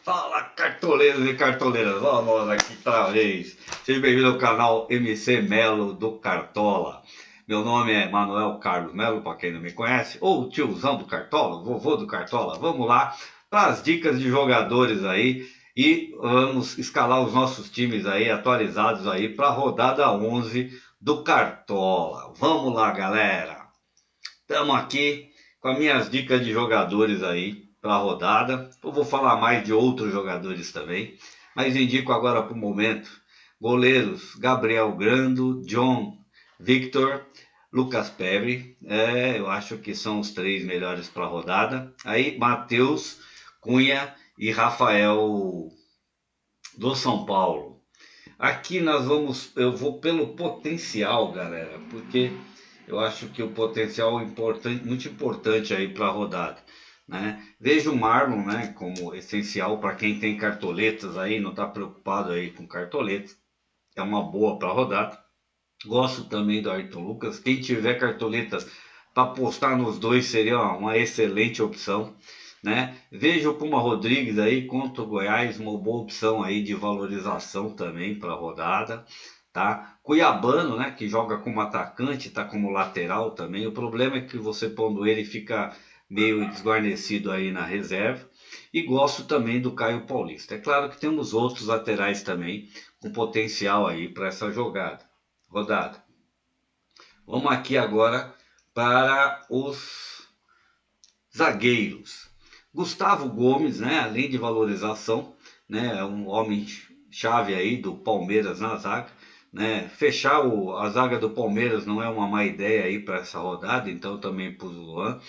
Fala, cartoleiros e cartoleiras, vamos nós aqui outra vez. Seja bem-vindo ao canal MC Melo do Cartola. Meu nome é Manuel Carlos Melo, para quem não me conhece, ou o tiozão do Cartola, vovô do Cartola. Vamos lá para as dicas de jogadores aí e vamos escalar os nossos times aí atualizados aí para a rodada 11 do Cartola. Vamos lá, galera. Estamos aqui com as minhas dicas de jogadores aí para a rodada. Eu vou falar mais de outros jogadores também, mas indico agora para o momento goleiros Gabriel Grando, John Victor, Lucas Perry. Eu acho que são os três melhores para a rodada. Aí Matheus Cunha e Rafael do São Paulo. Aqui eu vou pelo potencial, galera, porque eu acho que o potencial é importante, muito importante aí para a rodada, né? Vejo o Marlon, né, como essencial para quem tem cartoletas aí, não está preocupado aí com cartoletas, é uma boa para a rodada. Gosto também do Ayrton Lucas. Quem tiver cartoletas para apostar nos dois seria uma excelente opção, né? Vejo o Puma Rodrigues aí contra o Goiás, uma boa opção aí de valorização também para a rodada, tá? Cuiabano, né, que joga como atacante, tá como lateral também. O problema é que você pondo ele fica meio desguarnecido aí na reserva. E gosto também do Caio Paulista. É claro que temos outros laterais também com potencial aí para essa rodada. Vamos aqui agora para os zagueiros. Gustavo Gomes, né, além de valorização, né, é um homem chave aí do Palmeiras na zaga, né? Fechar a zaga do Palmeiras não é uma má ideia aí para essa rodada, então também pus o Luan.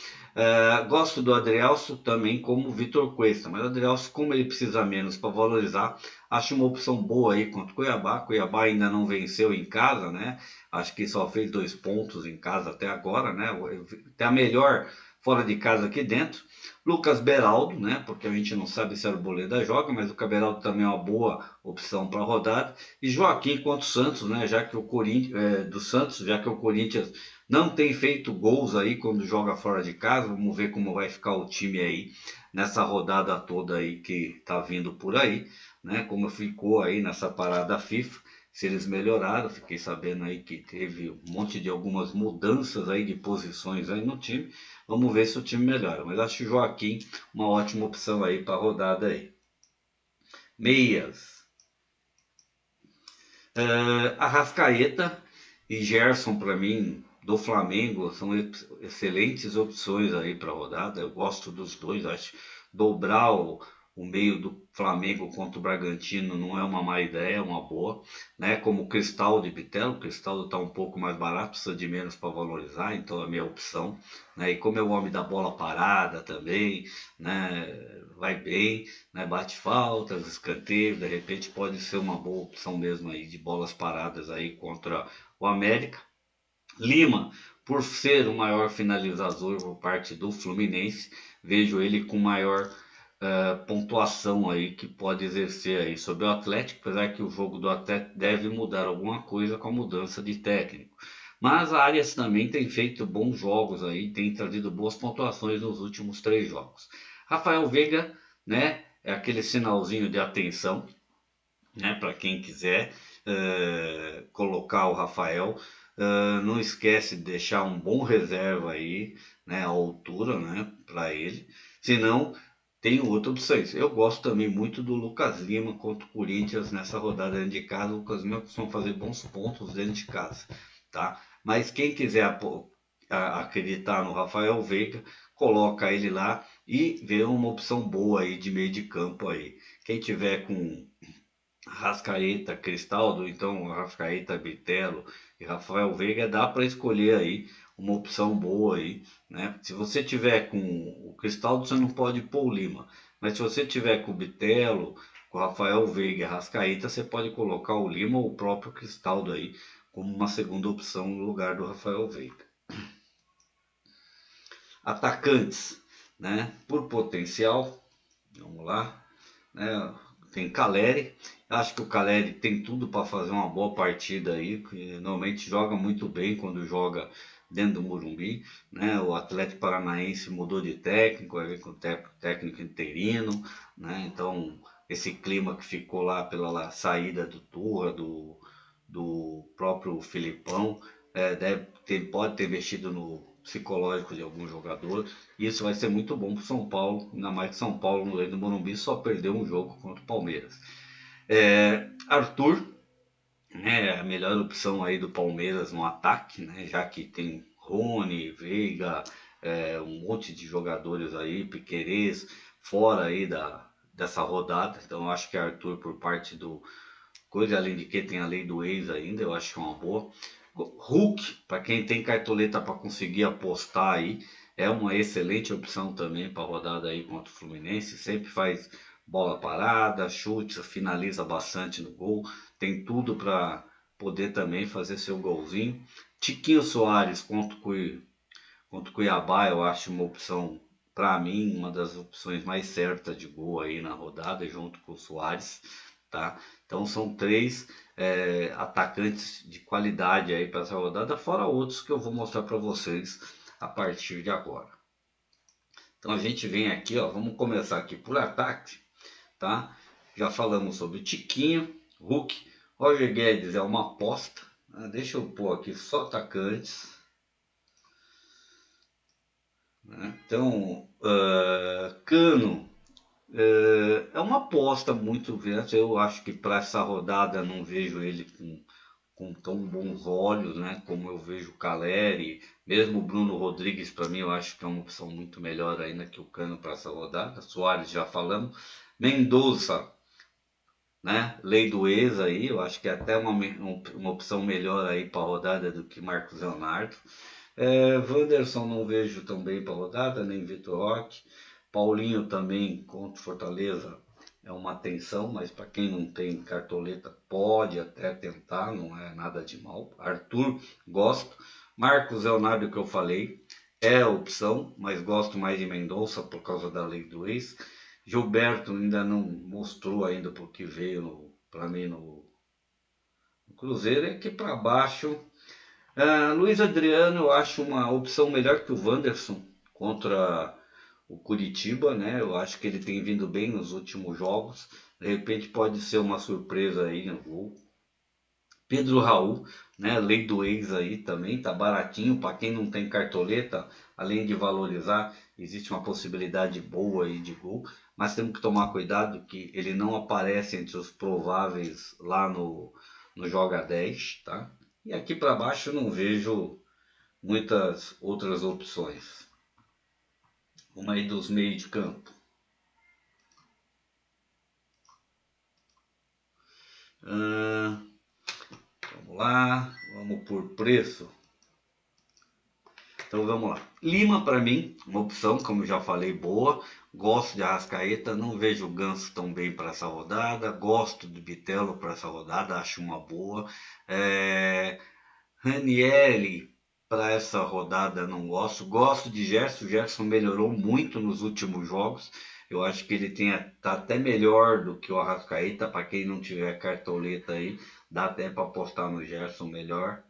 Gosto do Adrielso também como o Vitor Cuesta, mas o Adrielso, como ele precisa menos para valorizar, acho uma opção boa aí contra o Cuiabá. Cuiabá ainda não venceu em casa, né? Acho que só fez 2 pontos em casa até agora, né? Até a melhor fora de casa aqui dentro. Lucas Beraldo, né? Porque a gente não sabe se a Arboleda joga, mas o Beraldo também é uma boa opção para a rodada. E Joaquim contra o Santos, né? Já que o Corinthians do Santos, já que o Corinthians não tem feito gols aí quando joga fora de casa. Vamos ver como vai ficar o time aí nessa rodada toda aí que tá vindo por aí, né? Como ficou aí nessa parada FIFA. Se eles melhoraram, fiquei sabendo aí que teve um monte de algumas mudanças aí de posições aí no time. Vamos ver se o time melhora. Mas acho o Joaquim uma ótima opção aí para a rodada aí. Meias. Arrascaeta e Gerson, para mim, do Flamengo, são excelentes opções aí para a rodada. Eu gosto dos dois. Acho dobrar o meio do Flamengo contra o Bragantino não é uma má ideia, é uma boa, né? Como o Cristaldo e Bitelo, o Cristaldo está um pouco mais barato, precisa de menos para valorizar, então é a minha opção, né? E como é o homem da bola parada também, né? Vai bem, né? Bate faltas, escanteio, de repente pode ser uma boa opção mesmo aí de bolas paradas aí contra o América. Lima, por ser o maior finalizador por parte do Fluminense, vejo ele com maior pontuação aí que pode exercer aí sobre o Atlético, apesar que o jogo do Atlético deve mudar alguma coisa com a mudança de técnico. Mas a Arias também tem feito bons jogos aí, tem trazido boas pontuações nos últimos 3 jogos. Rafael Veiga, né, é aquele sinalzinho de atenção, né, para quem quiser colocar o Rafael. Não esquece de deixar um bom reserva aí, né, a altura, né, para ele. Senão, tem outra opção. Eu gosto também muito do Lucas Lima contra o Corinthians nessa rodada dentro de casa. O Lucas Lima costuma fazer bons pontos dentro de casa, tá? Mas quem quiser acreditar no Rafael Veiga, coloca ele lá e vê uma opção boa aí de meio de campo aí. Quem tiver com Rascaeta, Cristaldo, então Rascaeta, Bitelo e Rafael Veiga, dá para escolher aí uma opção boa aí, né? Se você tiver com o Cristaldo, você não pode pôr o Lima, mas se você tiver com o Bitelo, com o Rafael Veiga e Rascaeta, você pode colocar o Lima ou o próprio Cristaldo aí como uma segunda opção no lugar do Rafael Veiga. Atacantes, né? Por potencial, vamos lá, né? Tem Caleri, acho que o Caleri tem tudo para fazer uma boa partida aí, que normalmente joga muito bem quando joga dentro do Morumbi, né? O Atlético Paranaense mudou de técnico, vai vir com técnico interino, né? Então esse clima que ficou lá pela saída do Turra, do próprio Filipão, pode ter mexido no psicológico de algum jogador. E isso vai ser muito bom para o São Paulo, ainda mais que São Paulo no Morumbi só perdeu um jogo contra o Palmeiras. Arthur, né, a melhor opção aí do Palmeiras no ataque, né, já que tem Rony, Veiga, um monte de jogadores aí, Piquerez, fora aí dessa rodada. Então eu acho que Arthur por parte do coisa, além de que tem a lei do ex ainda, eu acho que é uma boa. Hulk, para quem tem cartoleta para conseguir apostar aí, é uma excelente opção também para a rodada aí contra o Fluminense. Sempre faz bola parada, chute, finaliza bastante no gol. Tem tudo para poder também fazer seu golzinho. Tiquinho Soares contra o Cuiabá, eu acho uma opção, para mim, uma das opções mais certas de gol aí na rodada, junto com o Soares, tá? Então são três atacantes de qualidade aí para essa rodada, fora outros que eu vou mostrar para vocês a partir de agora. Então a gente vem aqui, ó, vamos começar aqui por ataque, tá? Já falamos sobre Tiquinho, Hulk, Roger Guedes é uma aposta, né? Deixa eu pôr aqui só atacantes. Então, Cano é uma aposta muito grande. Eu acho que para essa rodada não vejo ele com tão bons olhos, né? Como eu vejo o Caleri, mesmo o Bruno Rodrigues, para mim, eu acho que é uma opção muito melhor ainda que o Cano para essa rodada. Soares já falamos. Mendonça, né? Lei do ex aí, eu acho que é até uma opção melhor aí para a rodada do que Marcos Leonardo. Wanderson não vejo tão bem para a rodada, nem Vitor Roque. Paulinho também contra Fortaleza é uma atenção, mas para quem não tem cartoleta pode até tentar, não é nada de mal. Arthur, gosto. Marcos Leonardo, que eu falei, é a opção, mas gosto mais de Mendonça por causa da lei do ex. Gilberto ainda não mostrou ainda porque veio para mim no Cruzeiro. E aqui para baixo Luiz Adriano eu acho uma opção melhor que o Wanderson contra o Curitiba, né? Eu acho que ele tem vindo bem nos últimos jogos. De repente pode ser uma surpresa aí no gol. Pedro Raul, né? Lei do ex aí também, tá baratinho. Para quem não tem cartoleta, além de valorizar, existe uma possibilidade boa aí de gol. Mas temos que tomar cuidado que ele não aparece entre os prováveis lá no Joga 10, tá? E aqui para baixo eu não vejo muitas outras opções. Uma aí dos meios de campo. Vamos lá, vamos por preço. Então vamos lá. Lima para mim, uma opção, como já falei, boa. Gosto de Arrascaeta, não vejo o Ganso tão bem para essa rodada. Gosto do Bitelo para essa rodada, acho uma boa. Ranieri para essa rodada não gosto. Gosto de Gerson. O Gerson melhorou muito nos últimos jogos. Eu acho que ele tá até melhor do que o Arrascaeta. Para quem não tiver cartoleta aí, dá até para apostar no Gerson melhor.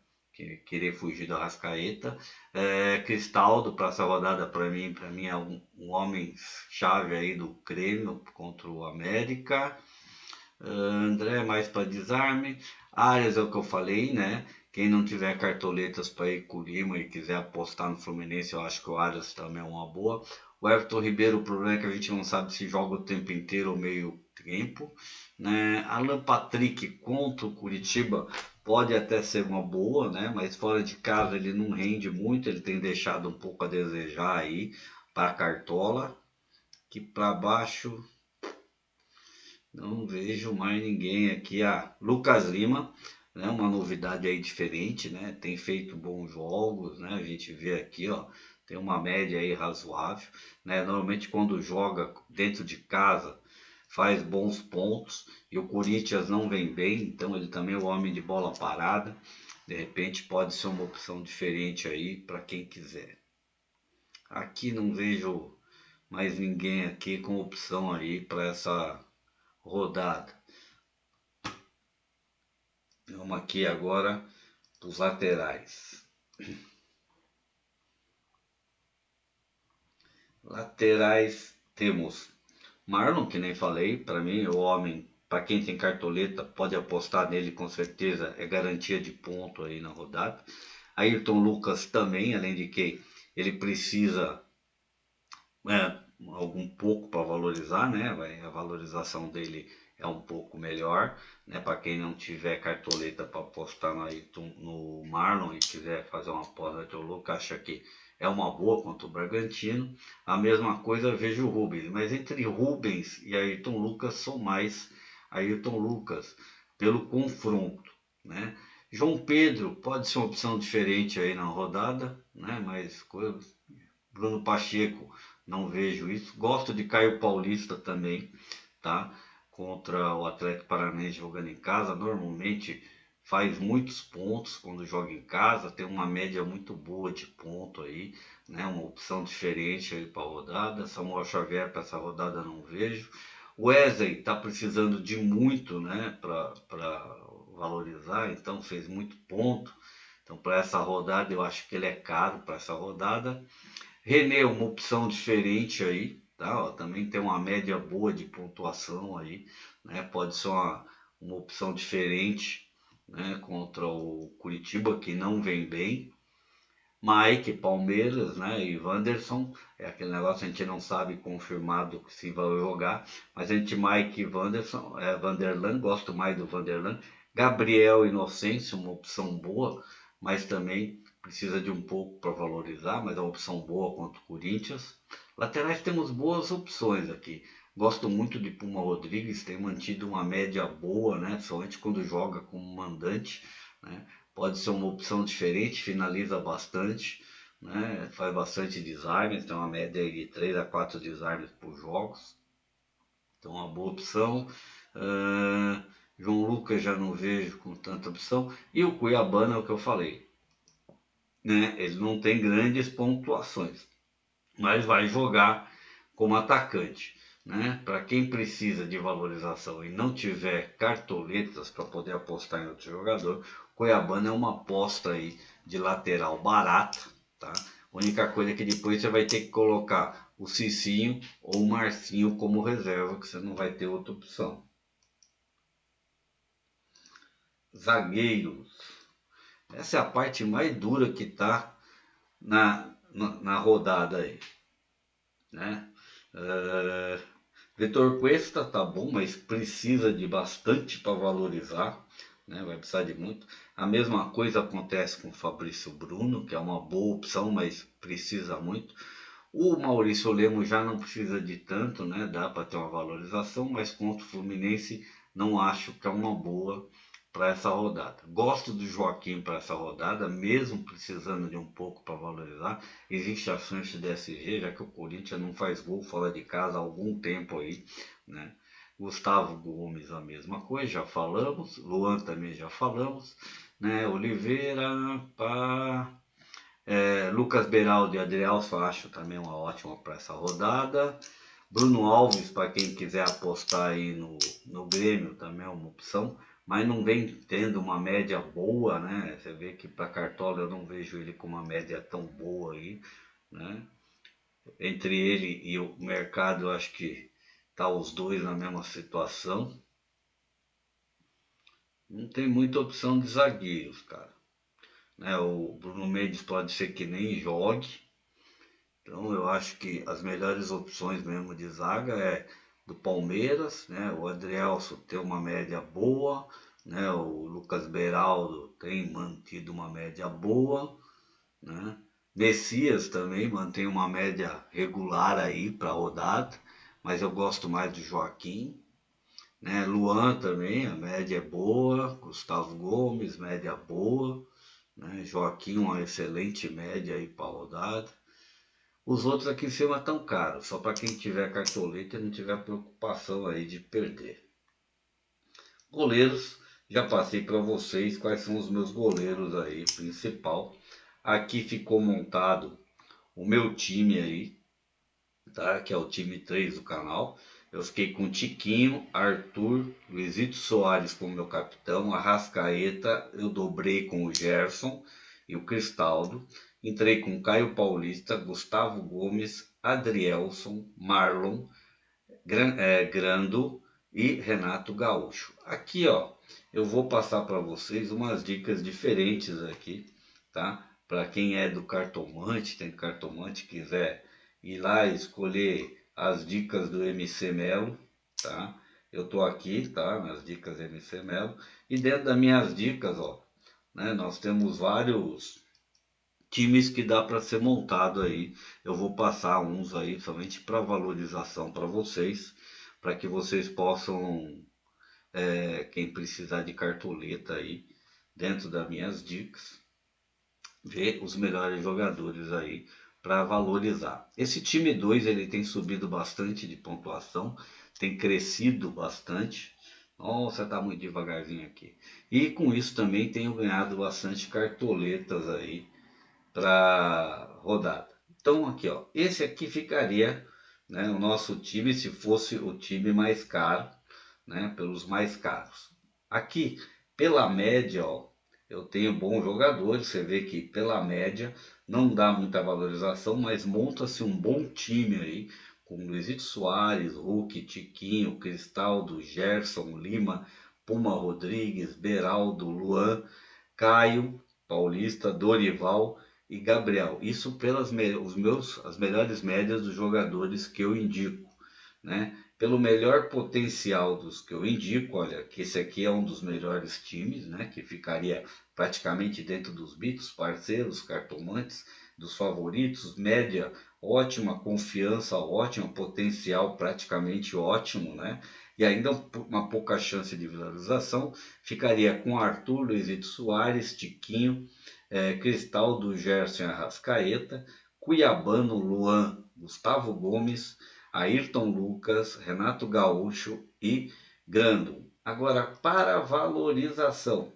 Querer fugir do Arrascaeta. Cristaldo para essa rodada para mim é um homem chave aí do Grêmio contra o América. André mais para desarme. Arias é o que eu falei, né? Quem não tiver cartoletas para ir com o Lima e quiser apostar no Fluminense, eu acho que o Arias também é uma boa. O Everton Ribeiro, o problema é que a gente não sabe se joga o tempo inteiro ou meio tempo. Né? Alan Patrick contra o Curitiba pode até ser uma boa, né? Mas fora de casa ele não rende muito, ele tem deixado um pouco a desejar aí para a Cartola. Que para baixo não vejo mais ninguém aqui. Lucas Lima, né? Uma novidade aí diferente, né? Tem feito bons jogos, né? A gente vê aqui, ó, tem uma média aí razoável, né? Normalmente quando joga dentro de casa faz bons pontos e o Corinthians não vem bem, então ele também é o homem de bola parada. De repente pode ser uma opção diferente aí para quem quiser. Aqui não vejo mais ninguém aqui com opção aí para essa rodada. Vamos aqui agora para os laterais. Laterais temos Marlon, que nem falei, para mim, o homem, para quem tem cartoleta, pode apostar nele com certeza, é garantia de ponto aí na rodada. Ayrton Lucas também, além de que ele precisa algum pouco para valorizar, né? A valorização dele é um pouco melhor, né? Para quem não tiver cartoleta para apostar no Marlon e quiser fazer uma aposta no Ayrton Lucas, acha que é uma boa contra o Bragantino. A mesma coisa vejo o Rubens, mas entre Rubens e Ayrton Lucas sou mais Ayrton Lucas pelo confronto, né? João Pedro pode ser uma opção diferente aí na rodada, né? Mas Bruno Pacheco, não vejo isso. Gosto de Caio Paulista também, tá? Contra o Atlético Paranaense jogando em casa. Normalmente faz muitos pontos quando joga em casa, tem uma média muito boa de ponto aí, né? Uma opção diferente aí para a rodada. Samuel Xavier para essa rodada não vejo. Wesley está precisando de muito, né? Para valorizar, então fez muito ponto. Então para essa rodada eu acho que ele é caro para essa rodada. René, uma opção diferente aí, tá? Ó, também tem uma média boa de pontuação aí, né? Pode ser uma opção diferente, né? Contra o Curitiba, que não vem bem. Mike, Palmeiras, né? E Wanderson, é aquele negócio, a gente não sabe confirmado se vai jogar, mas entre Mike e Wanderson, Vanderlan, gosto mais do Vanderlan. Gabriel Inocêncio, uma opção boa, mas também precisa de um pouco para valorizar, mas é uma opção boa contra o Corinthians. Laterais temos boas opções aqui. Gosto muito de Puma Rodrigues, tem mantido uma média boa, né? Somente quando joga como mandante, né? Pode ser uma opção diferente, finaliza bastante, né? Faz bastante desarmes, tem uma média de 3 a 4 desarmes por jogos. Então, uma boa opção. Uh, João Lucas já não vejo com tanta opção. E o Cuiabano é o que eu falei, né? Ele não tem grandes pontuações, mas vai jogar como atacante, né? Para quem precisa de valorização e não tiver cartoletas para poder apostar em outro jogador, Cuiabana é uma aposta aí de lateral barata, tá? A única coisa é que depois você vai ter que colocar o Cicinho ou o Marcinho como reserva, que você não vai ter outra opção. Zagueiros. Essa é a parte mais dura que tá na rodada aí, né? Uh, Vitor Cuesta tá bom, mas precisa de bastante para valorizar, né? Vai precisar de muito. A mesma coisa acontece com o Fabrício Bruno, que é uma boa opção, mas precisa muito. O Maurício Lemos já não precisa de tanto, né? Dá para ter uma valorização, mas contra o Fluminense não acho que é uma boa para essa rodada. Gosto do Joaquim para essa rodada, mesmo precisando de um pouco para valorizar. Existe a chance de SG, já que o Corinthians não faz gol fora de casa há algum tempo aí, né? Gustavo Gomes a mesma coisa, já falamos. Luan também já falamos, né? Oliveira, Lucas Beraldo e Adrielson acho também uma ótima para essa rodada. Bruno Alves, para quem quiser apostar aí no Grêmio, também é uma opção, mas não vem tendo uma média boa, né? Você vê que para Cartola eu não vejo ele com uma média tão boa aí, né? Entre ele e o mercado, eu acho que tá os dois na mesma situação. Não tem muita opção de zagueiros, cara. Né? O Bruno Mendes pode ser que nem jogue. Então eu acho que as melhores opções mesmo de zaga é do Palmeiras, né? O Adrielson tem uma média boa, né? O Lucas Beraldo tem mantido uma média boa, né? Messias também mantém uma média regular aí para rodada, mas eu gosto mais do Joaquim, né? Luan também, a média é boa, Gustavo Gomes, média boa, né? Joaquim, uma excelente média aí para rodada. Os outros aqui em cima estão caros, só para quem tiver cartoleta e não tiver preocupação aí de perder. Goleiros, já passei para vocês quais são os meus goleiros aí principal. Aqui ficou montado o meu time aí, tá? Que é o time 3 do canal. Eu fiquei com Tiquinho, Arthur, Luizito Soares como meu capitão, Arrascaeta eu dobrei com o Gerson e o Cristaldo. Entrei com Caio Paulista, Gustavo Gomes, Adrielson, Marlon, Grando e Renato Gaúcho. Aqui, ó, eu vou passar para vocês umas dicas diferentes aqui, tá? Para quem é do cartomante, tem cartomante, quiser ir lá e escolher as dicas do MC Melo, tá? Eu tô aqui, tá? Nas dicas MC Melo. E dentro das minhas dicas, ó, né, nós temos vários times que dá para ser montado aí. Eu vou passar uns aí somente para valorização para vocês, para que vocês possam, quem precisar de cartoleta aí, dentro das minhas dicas, ver os melhores jogadores aí para valorizar. Esse time 2 ele tem subido bastante de pontuação, tem crescido bastante. Nossa, tá muito devagarzinho aqui. E com isso também tenho ganhado bastante cartoletas aí para rodada. Então aqui, ó, esse aqui ficaria, né, o nosso time se fosse o time mais caro, né, pelos mais caros. Aqui, pela média, ó, eu tenho bons jogadores, você vê que pela média não dá muita valorização, mas monta-se um bom time aí, com Luizito Soares, Hulk, Tiquinho, Cristaldo, Gerson, Lima, Puma Rodrigues, Beraldo, Luan, Caio, Paulista, Dorival e Gabriel. Isso pelas as melhores médias dos jogadores que eu indico, né? Pelo melhor potencial dos que eu indico, olha, que esse aqui é um dos melhores times, né? Que ficaria praticamente dentro dos bitos, parceiros, cartomantes, dos favoritos, média ótima, confiança ótima, potencial praticamente ótimo, né? E ainda uma pouca chance de visualização, ficaria com Arthur, Luizito Soares, Tiquinho, Cristaldo, Gerson Arrascaeta, Cuiabano, Luan, Gustavo Gomes, Ayrton Lucas, Renato Gaúcho e Grando. Agora, para valorização,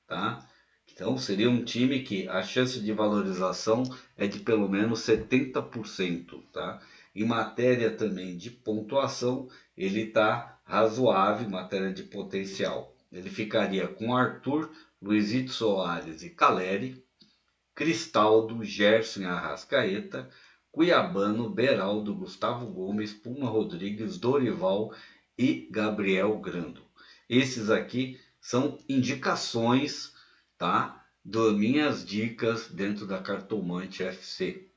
tá? Então, seria um time que a chance de valorização é de pelo menos 70%, tá? Em matéria também de pontuação, ele está razoável, em matéria de potencial. Ele ficaria com Arthur, Luizito Soares e Caleri, Cristaldo, Gerson e Arrascaeta, Cuiabano, Beraldo, Gustavo Gomes, Puma Rodrigues, Dorival e Gabriel Grando. Esses aqui são indicações, tá? Das minhas dicas dentro da Cartomante FC.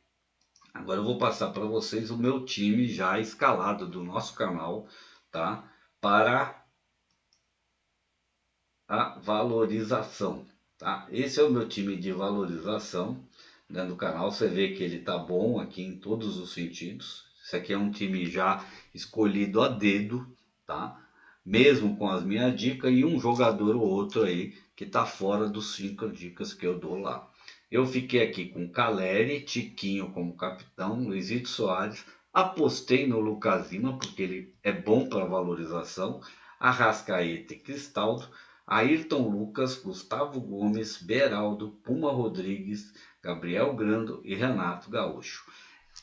Agora eu vou passar para vocês o meu time já escalado do nosso canal, tá? Para a valorização, tá? Esse é o meu time de valorização, né, do canal. Você vê que ele tá bom aqui em todos os sentidos. Esse aqui é um time já escolhido a dedo, tá? Mesmo com as minhas dicas e um jogador ou outro aí que tá fora dos 5 dicas que eu dou lá. Eu fiquei aqui com Caleri, Tiquinho como capitão, Luizito Soares, apostei no Lucas Lima porque ele é bom para valorização, Arrascaeta e Cristaldo, Ayrton Lucas, Gustavo Gomes, Beraldo, Puma Rodrigues, Gabriel Grando e Renato Gaúcho.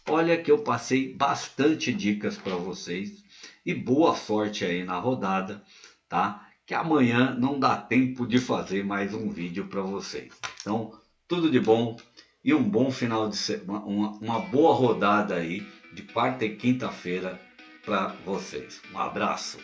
Olha que eu passei bastante dicas para vocês e boa sorte aí na rodada, tá? Que amanhã não dá tempo de fazer mais um vídeo para vocês. Então, tudo de bom e um bom final de semana, uma boa rodada aí de quarta e quinta-feira para vocês. Um abraço.